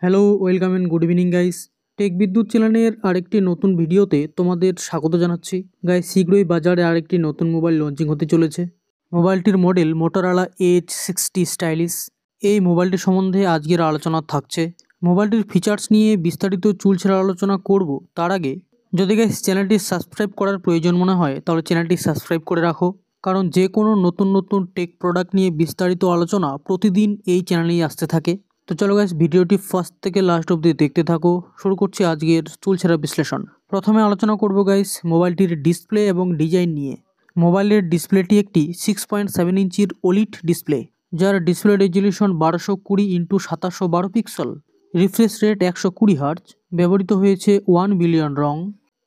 Hello, welcome and good evening guys. Tech Bidyut চ্যানেলের আরেকটি নতুন ভিডিওতে তোমাদের স্বাগত জানাচ্ছি। গাইস, শীঘ্রই বাজারে আরেকটি নতুন মোবাইল লঞ্চিং হতে চলেছে। মোবাইলটির মডেল মোটরোলা H60 স্টাইলিশ। এই মোবাইলটি সম্বন্ধে আজকের আলোচনা থাকছে। মোবাইলটির ফিচার্স নিয়ে বিস্তারিত চুলছেড়া আলোচনা করব। তার আগে যদি গাইস চ্যানেলটি সাবস্ক্রাইব করার প্রয়োজন মনে হয় তাহলে চ্যানেলটি সাবস্ক্রাইব করে রাখো, কারণ যে কোনো নতুন নতুন টেক প্রোডাক্ট নিয়ে বিস্তারিত আলোচনা প্রতিদিন এই চ্যানেলেই আসতে থাকে। তো চলো গাইস, ভিডিওটি ফার্স্ট থেকে লাস্ট অবধি দেখতে থাকো। শুরু করছি আজকের চুলছেড়া বিশ্লেষণ। প্রথমে আলোচনা করব গাইস মোবাইলটির ডিসপ্লে এবং ডিজাইন নিয়ে। মোবাইলের ডিসপ্লেটি একটি 6.7 ইঞ্চির OLED ডিসপ্লে, যার display resolution 1220x2712 pixel, refresh rate 120 hertz. ব্যবহৃত হয়েছে 1 বিলিয়ন রং।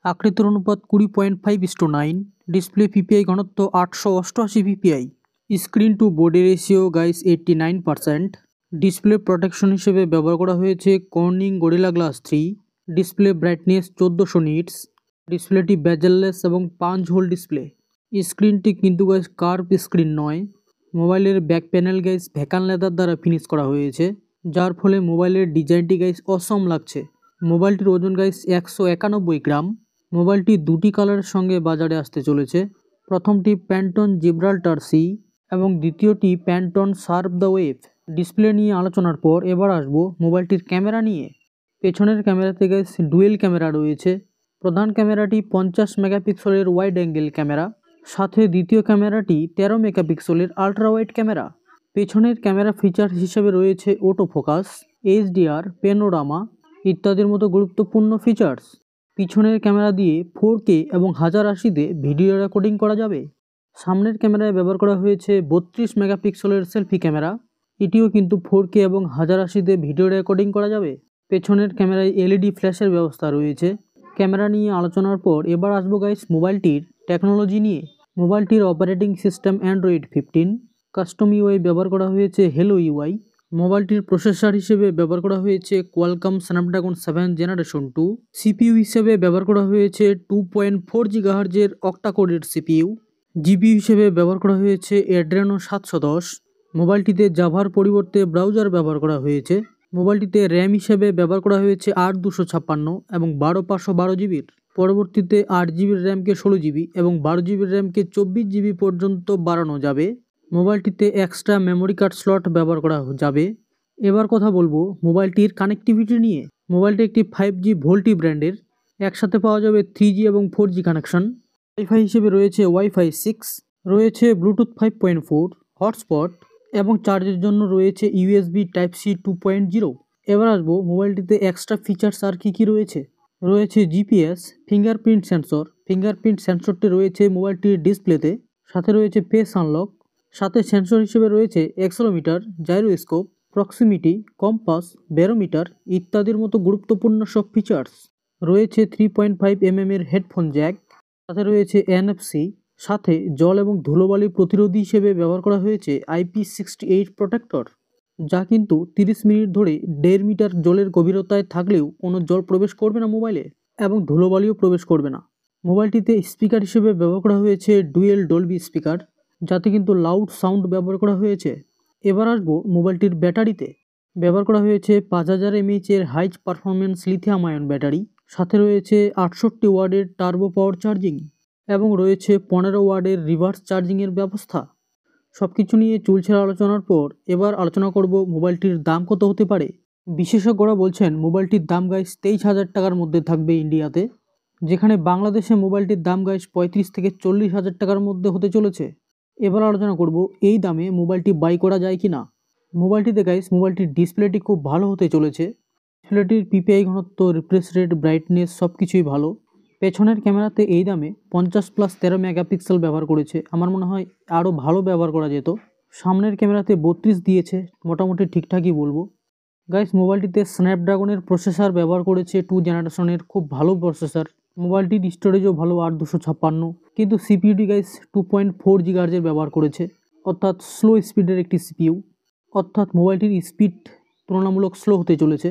আকৃতির অনুপাত 20.5:9। ডিসপ্লে পিপিআই ঘনত্ব 888 PPI. Screen to body ratio guys 89%। Display protection হিসেবে ব্যবহার করা হয়েছে Corning Gorilla glass 3। Display brightness 1400 nits. ডিসপ্লেটি বেজেললেস এবং পাঞ্চ হোল ডিসপ্লে। স্ক্রিনটি কিন্তু গাইস কার্ভ স্ক্রিন নয়। মোবাইলের back panel guys vegan leather দ্বারা ফিনিশ করা হয়েছে, যার ফলে মোবাইলের ডিজাইনটি গাইস অসম লাগছে। মোবাইলটির ওজন গাইস 191 গ্রাম। মোবাইলটি দুটি কালারের সঙ্গে বাজারে আসতে চলেছে। প্রথমটি প্যান্টন জিব্রাল্টার সি এবং দ্বিতীয়টি প্যান্টন সার্ভ দ্য ওয়েভ। ডিসপ্লে নিয়ে আলোচনার পর এবার আসবো মোবাইলটির ক্যামেরা নিয়ে। পেছনের ক্যামেরাতে গাইস ডুয়েল ক্যামেরা রয়েছে। প্রধান ক্যামেরাটি 50 মেগাপিক্সেলের ওয়াইড অ্যাঙ্গেল ক্যামেরা, সাথে দ্বিতীয় ক্যামেরাটি 13 মেগাপিক্সেলের আলট্রা ওয়াইড ক্যামেরা। পেছনের ক্যামেরা ফিচার্স হিসেবে রয়েছে অটো ফোকাস, HDR, পেনোরামা ইত্যাদির মতো গুরুত্বপূর্ণ ফিচার্স। পিছনের ক্যামেরা দিয়ে 4K এবং 1080-তে ভিডিও রেকর্ডিং করা যাবে। সামনের ক্যামেরায় ব্যবহার করা হয়েছে 32 মেগাপিক্সেলের সেলফি ক্যামেরা। এটিও কিন্তু 4K এবং 1080-তে ভিডিও রেকর্ডিং করা যাবে। পেছনের ক্যামেরায় LED ফ্ল্যাশের ব্যবস্থা রয়েছে। ক্যামেরা নিয়ে আলোচনার পর এবার আসবো গাইস মোবাইলটির টেকনোলজি নিয়ে। মোবাইলটির operating system Android 15। Custom UI ব্যবহার করা হয়েছে হেলো ইউআই। মোবাইলটির প্রসেসর হিসেবে ব্যবহার করা হয়েছে কোয়ালকম স্ন্যাপড্রাগন 7 জেনারেশন 2। সিপিইউ হিসেবে ব্যবহার করা হয়েছে 2.4 GHz-এর অক্টা-কোরের সিপিইউ। জিপিইউ হিসেবে ব্যবহার করা হয়েছে অ্যাড্রেনো 710। মোবাইলটিতে জাভার পরিবর্তে ব্রাউজার ব্যবহার করা হয়েছে। মোবাইলটিতে র্যাম হিসেবে ব্যবহার করা হয়েছে 8/256 এবং 12/512 জিবির। পরবর্তীতে 8 জিবির র্যামকে 16 জিবি এবং 12 জিবির র্যামকে 24 জিবি পর্যন্ত বাড়ানো যাবে। মোবাইলটিতে এক্সট্রা মেমোরি কার্ড স্লট ব্যবহার করা যাবে। এবার কথা বলবো মোবাইলটির কানেক্টিভিটি নিয়ে। মোবাইলটি একটি 5G ভোল্টি ব্র্যান্ডের। একসাথে পাওয়া যাবে 3G এবং 4G কানেকশন। ওয়াইফাই হিসেবে রয়েছে ওয়াইফাই 6, রয়েছে ব্লুটুথ 5.4, হটস্পট এবং চার্জের জন্য রয়েছে USB Type-C 2.0। এবার আসবো মোবাইলটিতে এক্সট্রা ফিচার্স আর কী রয়েছে। রয়েছে GPS, ফিঙ্গারপ্রিন্ট সেন্সর। ফিঙ্গারপ্রিন্ট সেন্সরটি রয়েছে মোবাইলটির ডিসপ্লেতে। সাথে রয়েছে ফেস আনলক। সাথে সেন্সর হিসেবে রয়েছে accelerometer, gyroscope, proximity, compass, barometer ইত্যাদির মতো গুরুত্বপূর্ণ সব ফিচার্স। রয়েছে 3.5 mm হেডফোন জ্যাক। সাথে রয়েছে NFC। সাথে জল এবং ধুলোবালি প্রতিরোধী হিসেবে ব্যবহার করা হয়েছে IP68 প্রোটেক্টর, যা কিন্তু 30 মিনিট ধরে 1.5 মিটার জলের গভীরতায় থাকলেও কোনো জল প্রবেশ করবে না মোবাইলে, এবং ধুলোবালিও প্রবেশ করবে না। মোবাইলটিতে স্পিকার হিসেবে ব্যবহার করা হয়েছে ডুয়েল ডলবি স্পিকার, যাতে কিন্তু লাউড সাউন্ড ব্যবহার করা হয়েছে। এবার আসবো মোবাইলটির ব্যাটারিতে। ব্যবহার করা হয়েছে 5000 mAh-এর high performance lithium ion battery. সাথে রয়েছে 68 ওয়াটের টার্বো পাওয়ার চার্জিং এবং রয়েছে 15 ওয়াটের রিভার্স চার্জিংয়ের ব্যবস্থা। সব কিছু নিয়ে চুলছেড়া আলোচনার পর এবার আলোচনা করব মোবাইলটির দাম কত হতে পারে। বিশেষজ্ঞরা বলছেন মোবাইলটির দাম গাইস 23,000 টাকার মধ্যে থাকবে ইন্ডিয়াতে, যেখানে বাংলাদেশে মোবাইলটির দাম গাইস 35 থেকে 40,000 টাকার মধ্যে হতে চলেছে। এবার আলোচনা করব এই দামে মোবাইলটি বাই করা যায় কি না। মোবাইলটিতে গাইস মোবাইলটির ডিসপ্লেটি খুব ভালো হতে চলেছে। ডিসপ্লেটির পিপিআই ঘনত্ব, রিফ্রেশ রেট, ব্রাইটনেস সব কিছুই ভালো। পেছনের ক্যামেরাতে এই দামে 50+13 মেগাপিক্সেল ব্যবহার করেছে। আমার মনে হয় আরও ভালো ব্যবহার করা যেত। সামনের ক্যামেরাতে 32 দিয়েছে, মোটামুটি ঠিকঠাকই বলবো। গাইস মোবাইলটিতে স্ন্যাপড্রাগনের প্রসেসর ব্যবহার করেছে 2 জেনারেশনের, খুব ভালো প্রসেসর। মোবাইলটির স্টোরেজও ভালো 8/256, কিন্তু সিপিইউটি গাইস 2.4 GHz-এর ব্যবহার করেছে, অর্থাৎ স্লো স্পিডের একটি সিপিইউ। অর্থাৎ মোবাইলটির স্পিড তুলনামূলক স্লো হতে চলেছে।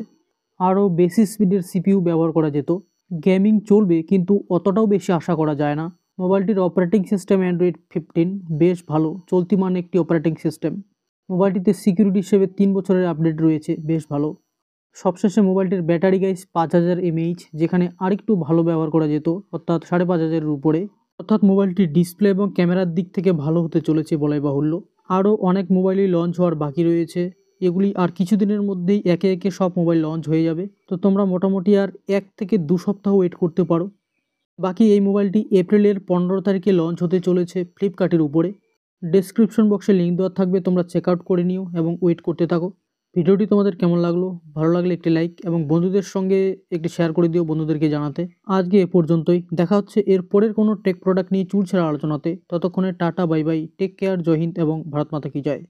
আরও বেশি স্পিডের সিপিইউ ব্যবহার করা যেত। গেমিং চলবে, কিন্তু অতটাও বেশি আশা করা যায় না। মোবাইলটির অপারেটিং সিস্টেম অ্যান্ড্রয়েড 15, বেশ ভালো চলতিমান একটি অপারেটিং সিস্টেম। মোবাইলটিতে সিকিউরিটি হিসেবে 3 বছরের আপডেট রয়েছে, বেশ ভালো। সবশেষে মোবাইলটির ব্যাটারি গাইস 5000 mAh, যেখানে আরেকটু ভালো ব্যবহার করা যেত, অর্থাৎ 5500-এর উপরে। অর্থাৎ মোবাইলটির ডিসপ্লে এবং ক্যামেরার দিক থেকে ভালো হতে চলেছে বলাই বাহুল্য। আরও অনেক মোবাইলই লঞ্চ হওয়ার বাকি রয়েছে, এগুলি আর কিছুদিনের মধ্যেই একে একে সব মোবাইল লঞ্চ হয়ে যাবে। তো তোমরা মোটামুটি আর 1 থেকে 2 সপ্তাহ ওয়েট করতে পারো। বাকি এই মোবাইলটি এপ্রিলের 15 তারিখে লঞ্চ হতে চলেছে ফ্লিপকার্টের উপরে। ডেসক্রিপশন বক্সে লিঙ্ক দেওয়া থাকবে, তোমরা চেক আউট করে নিও এবং ওয়েট করতে থাকো। ভিডিওটি তোমাদের কেমন লাগলো? ভালো লাগলে একটি লাইক এবং বন্ধুদের সঙ্গে একটি শেয়ার করে দিও বন্ধুদেরকে জানাতে। আজকে এ পর্যন্তই, দেখা হচ্ছে এর পরের কোনো টেক প্রোডাক্ট নিয়ে চুলছেড়া আলোচনাতে। ততক্ষণে tata, bye bye, take care, জয় হিন্দ এবং ভারত মাতা কি জয়।